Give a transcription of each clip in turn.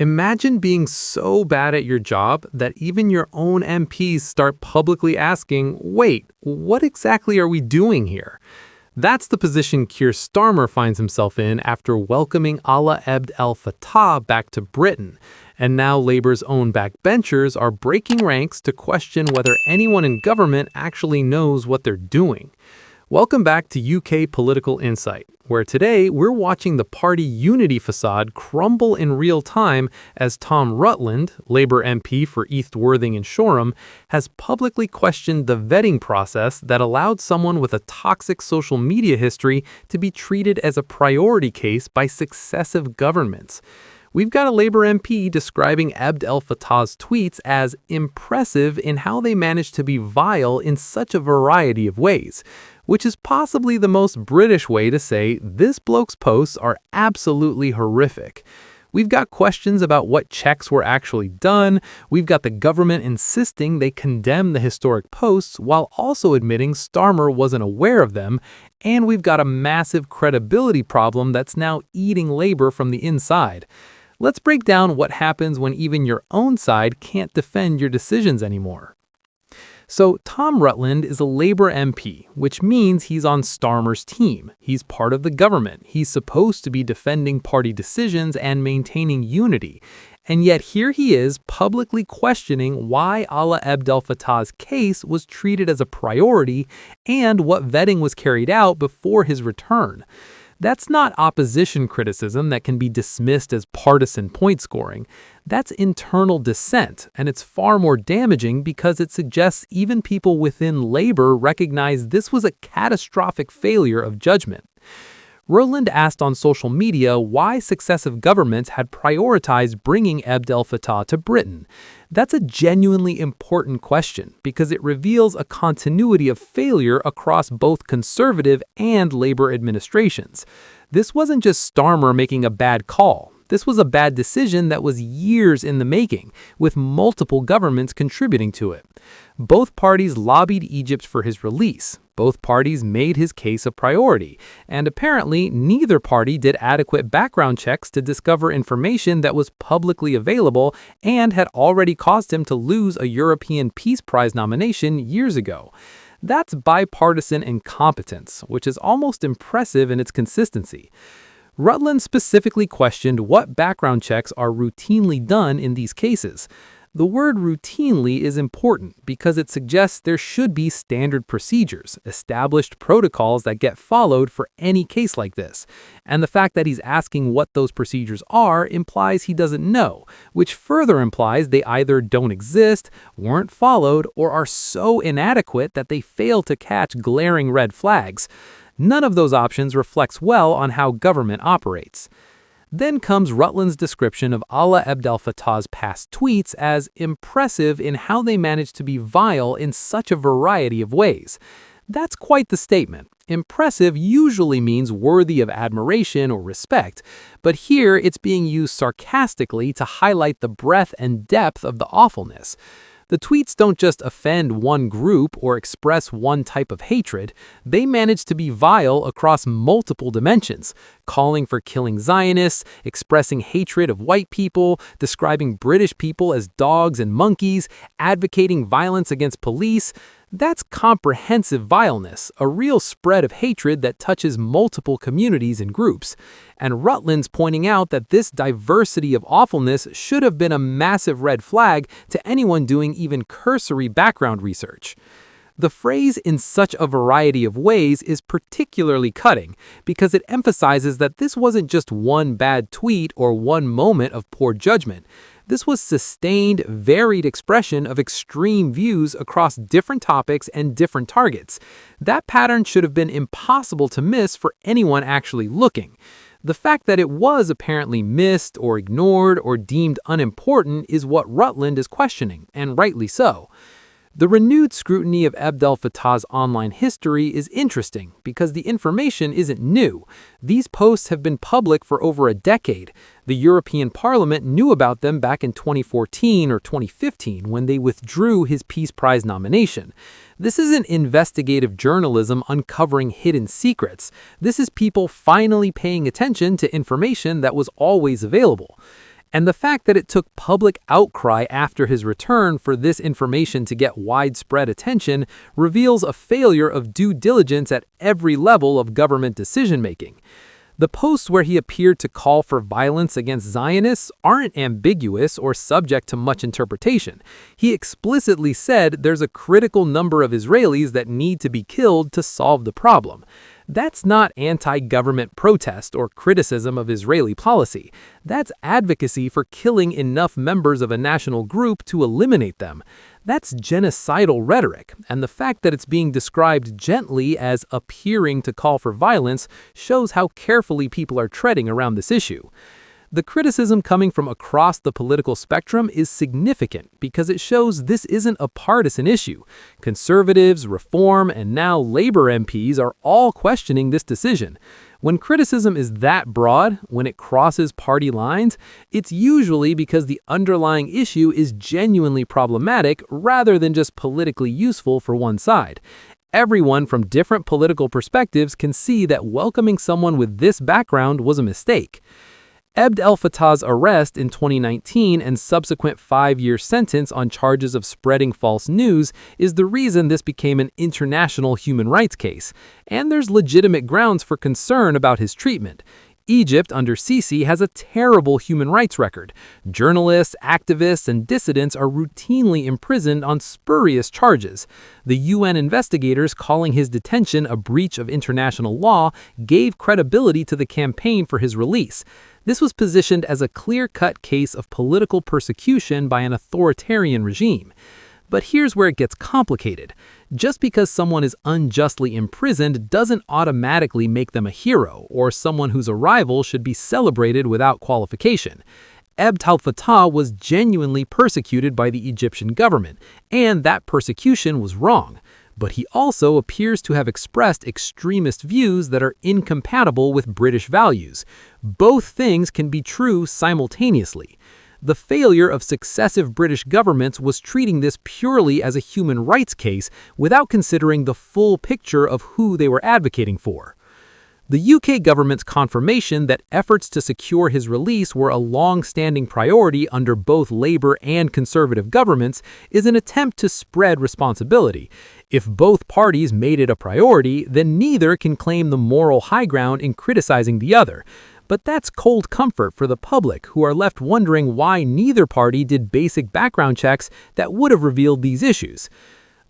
Imagine being so bad at your job that even your own MPs start publicly asking, wait, what exactly are we doing here? That's the position Keir Starmer finds himself in after welcoming Alaa Abd El-Fattah back to Britain. And now Labour's own backbenchers are breaking ranks to question whether anyone in government actually knows what they're doing. Welcome back to UK Political Insight, where today we're watching the party unity facade crumble in real time as Tom Rutland, Labour MP for East Worthing and Shoreham, has publicly questioned the vetting process that allowed someone with a toxic social media history to be treated as a priority case by successive governments. We've got a Labour MP describing Abd El-Fattah's tweets as impressive in how they managed to be vile in such a variety of ways, which is possibly the most British way to say this bloke's posts are absolutely horrific. We've got questions about what checks were actually done, we've got the government insisting they condemn the historic posts while also admitting Starmer wasn't aware of them, and we've got a massive credibility problem that's now eating Labour from the inside. Let's break down what happens when even your own side can't defend your decisions anymore. So Tom Rutland is a Labour MP, which means he's on Starmer's team. He's part of the government. He's supposed to be defending party decisions and maintaining unity. And yet here he is publicly questioning why Alaa Abd El-Fattah's case was treated as a priority and what vetting was carried out before his return. That's not opposition criticism that can be dismissed as partisan point scoring. That's internal dissent, and it's far more damaging because it suggests even people within Labour recognize this was a catastrophic failure of judgment. Rutland asked on social media why successive governments had prioritized bringing Abd El-Fattah to Britain. That's a genuinely important question because it reveals a continuity of failure across both Conservative and Labour administrations. This wasn't just Starmer making a bad call. This was a bad decision that was years in the making, with multiple governments contributing to it. Both parties lobbied Egypt for his release. Both parties made his case a priority, and apparently neither party did adequate background checks to discover information that was publicly available and had already caused him to lose a European Peace Prize nomination years ago. That's bipartisan incompetence, which is almost impressive in its consistency. Rutland specifically questioned what background checks are routinely done in these cases. The word routinely is important because it suggests there should be standard procedures, established protocols that get followed for any case like this. And the fact that he's asking what those procedures are implies he doesn't know, which further implies they either don't exist, weren't followed, or are so inadequate that they fail to catch glaring red flags. None of those options reflects well on how government operates. Then comes Rutland's description of Alaa Abd El-Fattah's past tweets as impressive in how they managed to be vile in such a variety of ways. That's quite the statement. Impressive usually means worthy of admiration or respect, but here it's being used sarcastically to highlight the breadth and depth of the awfulness. The tweets don't just offend one group or express one type of hatred, they manage to be vile across multiple dimensions, calling for killing Zionists, expressing hatred of white people, describing British people as dogs and monkeys, advocating violence against police. That's comprehensive vileness, a real spread of hatred that touches multiple communities and groups. And Rutland's pointing out that this diversity of awfulness should have been a massive red flag to anyone doing even cursory background research. The phrase "in such a variety of ways" is particularly cutting because it emphasizes that this wasn't just one bad tweet or one moment of poor judgment. This was sustained, varied expression of extreme views across different topics and different targets. That pattern should have been impossible to miss for anyone actually looking. The fact that it was apparently missed or ignored or deemed unimportant is what Rutland is questioning, and rightly so. The renewed scrutiny of Abd El-Fattah's online history is interesting because the information isn't new. These posts have been public for over a decade. The European Parliament knew about them back in 2014 or 2015 when they withdrew his Peace Prize nomination. This isn't investigative journalism uncovering hidden secrets. This is people finally paying attention to information that was always available. And the fact that it took public outcry after his return for this information to get widespread attention reveals a failure of due diligence at every level of government decision-making. The posts where he appeared to call for violence against Zionists aren't ambiguous or subject to much interpretation. He explicitly said there's a critical number of Israelis that need to be killed to solve the problem. That's not anti-government protest or criticism of Israeli policy. That's advocacy for killing enough members of a national group to eliminate them. That's genocidal rhetoric, and the fact that it's being described gently as appearing to call for violence shows how carefully people are treading around this issue. The criticism coming from across the political spectrum is significant because it shows this isn't a partisan issue. Conservatives, Reform, and now Labor MPs are all questioning this decision. When criticism is that broad, when it crosses party lines, it's usually because the underlying issue is genuinely problematic rather than just politically useful for one side. Everyone from different political perspectives can see that welcoming someone with this background was a mistake. Abd El-Fattah's arrest in 2019 and subsequent 5-year sentence on charges of spreading false news is the reason this became an international human rights case, and there's legitimate grounds for concern about his treatment. Egypt under Sisi has a terrible human rights record. Journalists, activists, and dissidents are routinely imprisoned on spurious charges. The UN investigators calling his detention a breach of international law gave credibility to the campaign for his release. This was positioned as a clear-cut case of political persecution by an authoritarian regime. But here's where it gets complicated. Just because someone is unjustly imprisoned doesn't automatically make them a hero or someone whose arrival should be celebrated without qualification. Abd El-Fattah was genuinely persecuted by the Egyptian government, and that persecution was wrong. But he also appears to have expressed extremist views that are incompatible with British values. Both things can be true simultaneously. The failure of successive British governments was treating this purely as a human rights case without considering the full picture of who they were advocating for. The UK government's confirmation that efforts to secure his release were a long-standing priority under both Labour and Conservative governments is an attempt to spread responsibility. If both parties made it a priority, then neither can claim the moral high ground in criticizing the other. But that's cold comfort for the public, who are left wondering why neither party did basic background checks that would have revealed these issues.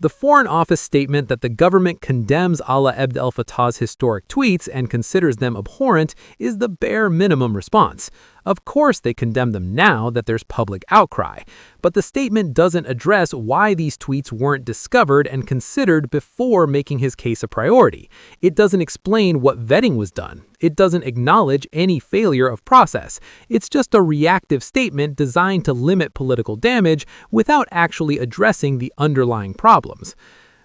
The Foreign Office statement that the government condemns Alaa Abd El-Fattah's historic tweets and considers them abhorrent is the bare minimum response. Of course they condemn them now that there's public outcry, but the statement doesn't address why these tweets weren't discovered and considered before making his case a priority. It doesn't explain what vetting was done. It doesn't acknowledge any failure of process. It's just a reactive statement designed to limit political damage without actually addressing the underlying problems.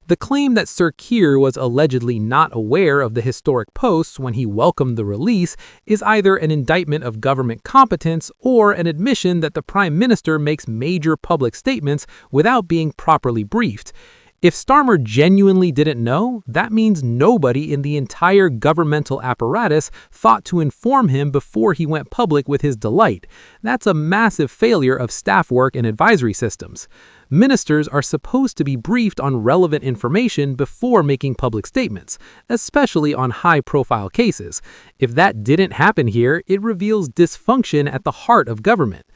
The claim that Sir Keir was allegedly not aware of the historic posts when he welcomed the release is either an indictment of government competence or an admission that the Prime Minister makes major public statements without being properly briefed. If Starmer genuinely didn't know, that means nobody in the entire governmental apparatus thought to inform him before he went public with his delight. That's a massive failure of staff work and advisory systems. Ministers are supposed to be briefed on relevant information before making public statements, especially on high-profile cases. If that didn't happen here, it reveals dysfunction at the heart of government.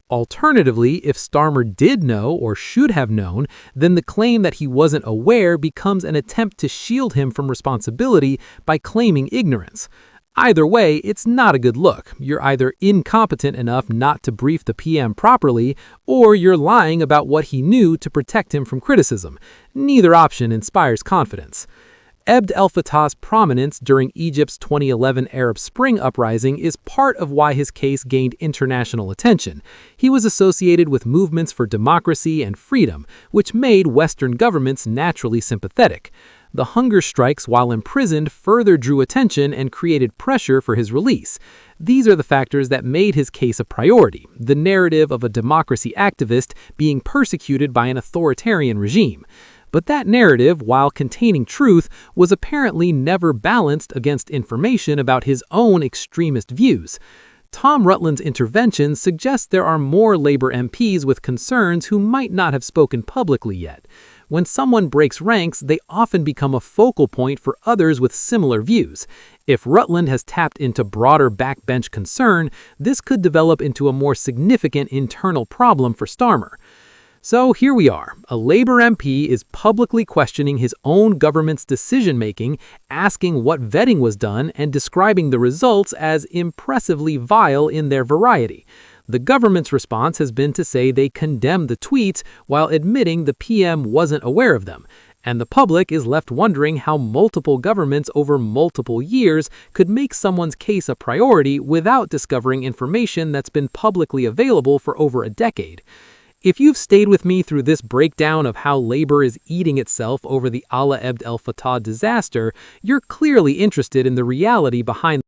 Alternatively, if Starmer did know or should have known, then the claim that he wasn't aware becomes an attempt to shield him from responsibility by claiming ignorance. Either way, it's not a good look. You're either incompetent enough not to brief the PM properly, or you're lying about what he knew to protect him from criticism. Neither option inspires confidence. Abd El-Fattah's prominence during Egypt's 2011 Arab Spring uprising is part of why his case gained international attention. He was associated with movements for democracy and freedom, which made Western governments naturally sympathetic. The hunger strikes while imprisoned further drew attention and created pressure for his release. These are the factors that made his case a priority, the narrative of a democracy activist being persecuted by an authoritarian regime. But that narrative, while containing truth, was apparently never balanced against information about his own extremist views. Tom Rutland's intervention suggests there are more Labour MPs with concerns who might not have spoken publicly yet. When someone breaks ranks, they often become a focal point for others with similar views. If Rutland has tapped into broader backbench concern, this could develop into a more significant internal problem for Starmer. So here we are. A Labour MP is publicly questioning his own government's decision-making, asking what vetting was done, and describing the results as impressively vile in their variety. The government's response has been to say they condemn the tweets while admitting the PM wasn't aware of them. And the public is left wondering how multiple governments over multiple years could make someone's case a priority without discovering information that's been publicly available for over a decade. If you've stayed with me through this breakdown of how Labour is eating itself over the Alaa Abd El-Fattah disaster, you're clearly interested in the reality behind